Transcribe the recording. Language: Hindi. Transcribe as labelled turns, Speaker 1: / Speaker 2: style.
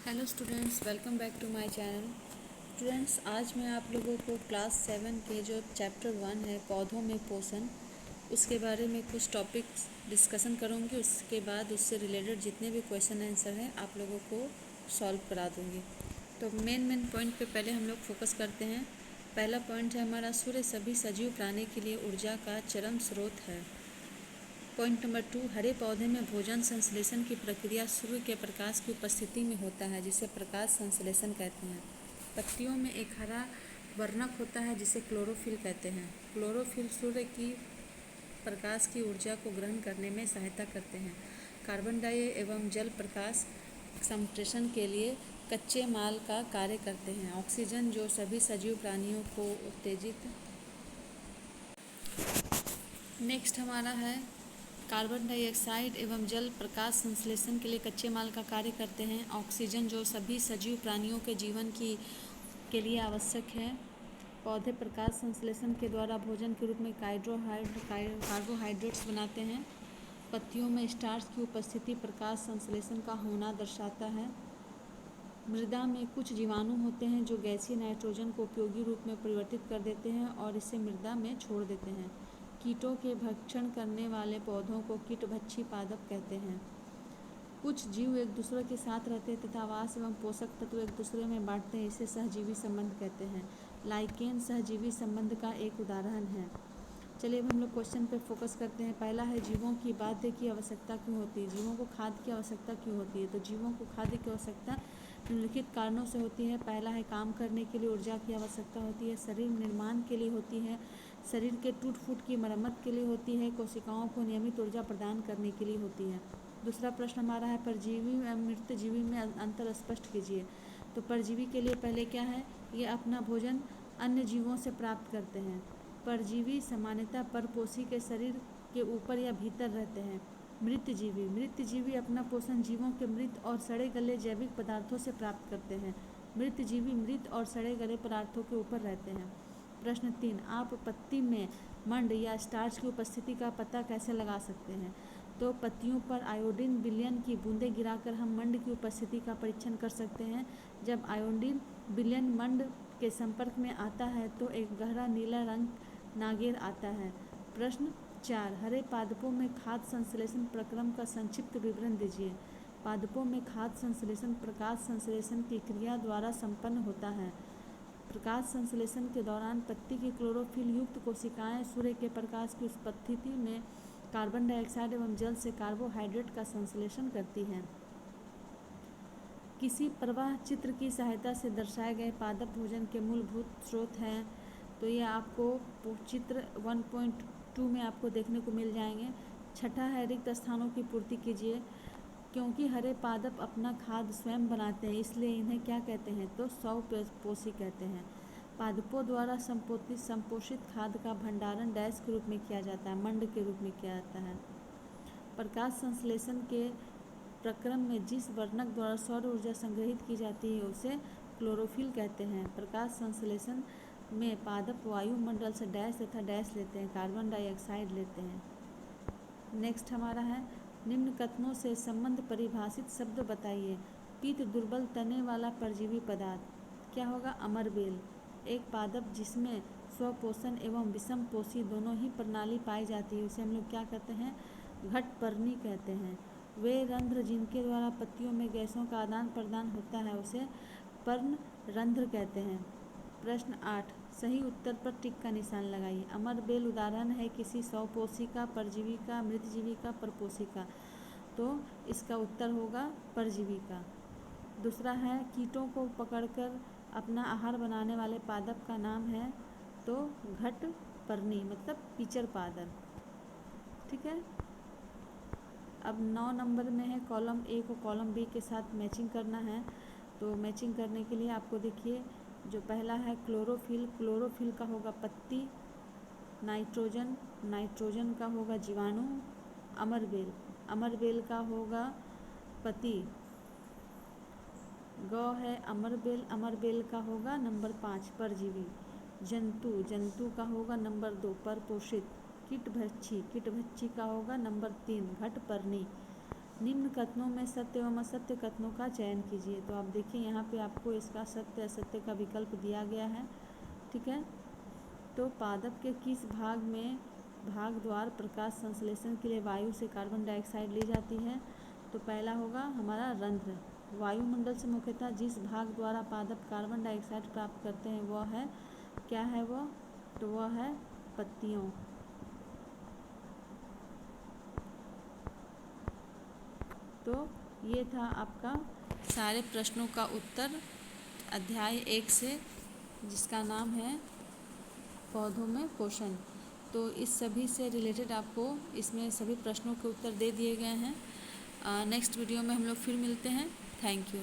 Speaker 1: Hello students, welcome back to my channel. Students, आज मैं आप लोगों को क्लास 7 के जो चैप्टर 1 है पौधों में पोषण, उसके बारे में कुछ टॉपिक्स डिस्कशन करूँगी। उसके बाद उससे रिलेटेड जितने भी क्वेश्चन आंसर हैं आप लोगों को सॉल्व करा दूँगी। तो मेन पॉइंट पे पहले हम लोग फोकस करते हैं। पहला पॉइंट है हमारा, सूर्य सभी सजीव प्राणी के लिए ऊर्जा का चरम स्रोत है। पॉइंट नंबर 2, हरे पौधे में भोजन संश्लेषण की प्रक्रिया सूर्य के प्रकाश की उपस्थिति में होता है, जिसे प्रकाश संश्लेषण कहते हैं। पत्तियों में एक हरा वर्णक होता है जिसे क्लोरोफिल कहते हैं। क्लोरोफिल सूर्य की प्रकाश की ऊर्जा को ग्रहण करने में सहायता करते हैं। कार्बन डाइऑक्साइड एवं जल प्रकाश संप्रेषण के लिए कच्चे माल का कार्य करते हैं। ऑक्सीजन जो सभी सजीव प्राणियों को उत्तेजित। नेक्स्ट हमारा है, कार्बन डाइऑक्साइड एवं जल प्रकाश संश्लेषण के लिए कच्चे माल का कार्य करते हैं। ऑक्सीजन जो सभी सजीव प्राणियों के जीवन के लिए आवश्यक है। पौधे प्रकाश संश्लेषण के द्वारा भोजन के रूप में कार्बोहाइड्रेट्स बनाते हैं। पत्तियों में स्टार्च की उपस्थिति प्रकाश संश्लेषण का होना दर्शाता है। मृदा में कुछ जीवाणु होते हैं जो गैसीय नाइट्रोजन को उपयोगी रूप में परिवर्तित कर देते हैं और इसे मृदा में छोड़ देते हैं। कीटों के भक्षण करने वाले पौधों को कीटभक्षी पादप कहते हैं। कुछ जीव एक दूसरे के साथ रहते हैं तथा आवास एवं पोषक तत्व एक दूसरे में बांटते हैं, इसे सहजीवी संबंध कहते हैं। लाइकेन सहजीवी संबंध का एक उदाहरण है। चलिए अब हम लोग क्वेश्चन पे फोकस करते हैं। पहला है, जीवों की बाध्य की आवश्यकता क्यों होती है? जीवों को खाद्य की आवश्यकता क्यों होती है? तो जीवों को खाद्य की आवश्यकता निम्नलिखित कारणों से होती है। पहला है, काम करने के लिए ऊर्जा की आवश्यकता होती है। शरीर निर्माण के लिए होती है। शरीर के टूट फूट की मरम्मत के लिए होती है। कोशिकाओं को नियमित ऊर्जा प्रदान करने के लिए होती है। दूसरा प्रश्न हमारा है, परजीवी एवं मृत जीवी में अंतर स्पष्ट कीजिए। तो परजीवी के लिए पहले क्या है, ये अपना भोजन अन्य जीवों से प्राप्त करते हैं। परजीवी सामान्यतः परपोषी के शरीर के ऊपर या भीतर रहते हैं। मृत जीवी अपना पोषण जीवों के मृत और सड़े गले जैविक पदार्थों से प्राप्त करते हैं। मृत जीवी मृत और सड़े गले पदार्थों के ऊपर रहते हैं। प्रश्न 3, आप पत्ती में मंड या स्टार्च की उपस्थिति का पता कैसे लगा सकते हैं? तो पत्तियों पर आयोडीन विलयन की बूंदें गिराकर हम मंड की उपस्थिति का परीक्षण कर सकते हैं। जब आयोडीन विलयन मंड के संपर्क में आता है तो एक गहरा नीला रंग नागेर आता है। प्रश्न 4, हरे पादपों में खाद्य संश्लेषण प्रक्रम का संक्षिप्त विवरण दीजिए। पादपों में खाद्य संश्लेषण प्रकाश संश्लेषण की क्रिया द्वारा संपन्न होता है। प्रकाश संश्लेषण के दौरान पत्ती की क्लोरोफिल युक्त कोशिकाएं सूर्य के प्रकाश की उपस्थिति में कार्बन डाइऑक्साइड एवं जल से कार्बोहाइड्रेट का संश्लेषण करती हैं। किसी प्रवाह चित्र की सहायता से दर्शाए गए पादप भोजन के मूलभूत स्रोत हैं। तो ये आपको चित्र 1.2 में आपको देखने को मिल जाएंगे। छठा है, रिक्त स्थानों की पूर्ति कीजिए। क्योंकि हरे पादप अपना खाद्य स्वयं बनाते हैं इसलिए इन्हें क्या कहते हैं? तो स्वपोषी कहते हैं। पादपों द्वारा संपोषित खाद्य का भंडारण डैश के रूप में किया जाता है, मंड के रूप में किया जाता है। प्रकाश संश्लेषण के प्रक्रम में जिस वर्णक द्वारा सौर ऊर्जा संग्रहित की जाती है उसे क्लोरोफिल कहते हैं। प्रकाश संश्लेषण में पादप वायुमंडल से डैश तथा डैश लेते हैं, कार्बन डाइऑक्साइड लेते हैं। नेक्स्ट हमारा है, निम्न कथनों से संबंध परिभाषित शब्द बताइए। पीत दुर्बल तने वाला परजीवी पदार्थ क्या होगा? अमरबेल। एक पादप जिसमें स्वपोषण एवं विषम पोषी दोनों ही प्रणाली पाई जाती है उसे हम लोग क्या कहते हैं? घटपर्णी कहते हैं। वे रंध्र जिनके द्वारा पत्तियों में गैसों का आदान प्रदान होता है उसे पर्णरंध्र कहते हैं। प्रश्न 8, सही उत्तर पर टिक का निशान लगाइए। अमरबेल उदाहरण है किसी स्वपोषी का, परजीवी का, मृतजीवी का, परपोषी का। तो इसका उत्तर होगा परजीवी का। दूसरा है, कीटों को पकड़कर अपना आहार बनाने वाले पादप का नाम है तो घटपर्णी, मतलब पिचर पादप। ठीक है। अब 9 नंबर में है, कॉलम ए को कॉलम बी के साथ मैचिंग करना है। तो मैचिंग करने के लिए आपको देखिए, जो पहला है क्लोरोफिल का होगा पत्ती। नाइट्रोजन का होगा जीवाणु। अमरबेल का होगा पति। गौ है अमरबेल का होगा नंबर 5 परजीवी। जंतु का होगा नंबर 2 परपोषित। कीटभक्षी का होगा नंबर 3 घटपर्णी। निम्न कथनों में सत्य एवं असत्य कथनों का चयन कीजिए। तो आप देखिए यहाँ पे आपको इसका सत्य असत्य का विकल्प दिया गया है। ठीक है, तो पादप के किस भाग में भाग द्वार प्रकाश संश्लेषण के लिए वायु से कार्बन डाइऑक्साइड ली जाती है? तो पहला होगा हमारा रंध्र। वायुमंडल से मुख्यतः जिस भाग द्वारा पादप कार्बन डाइऑक्साइड प्राप्त करते हैं वह है, क्या है वह? तो वह है पत्तियों। तो ये था आपका सारे प्रश्नों का उत्तर अध्याय 1 से, जिसका नाम है पौधों में पोषण। तो इस सभी से रिलेटेड आपको इसमें सभी प्रश्नों के उत्तर दे दिए गए हैं। नेक्स्ट वीडियो में हम लोग फिर मिलते हैं। Thank you.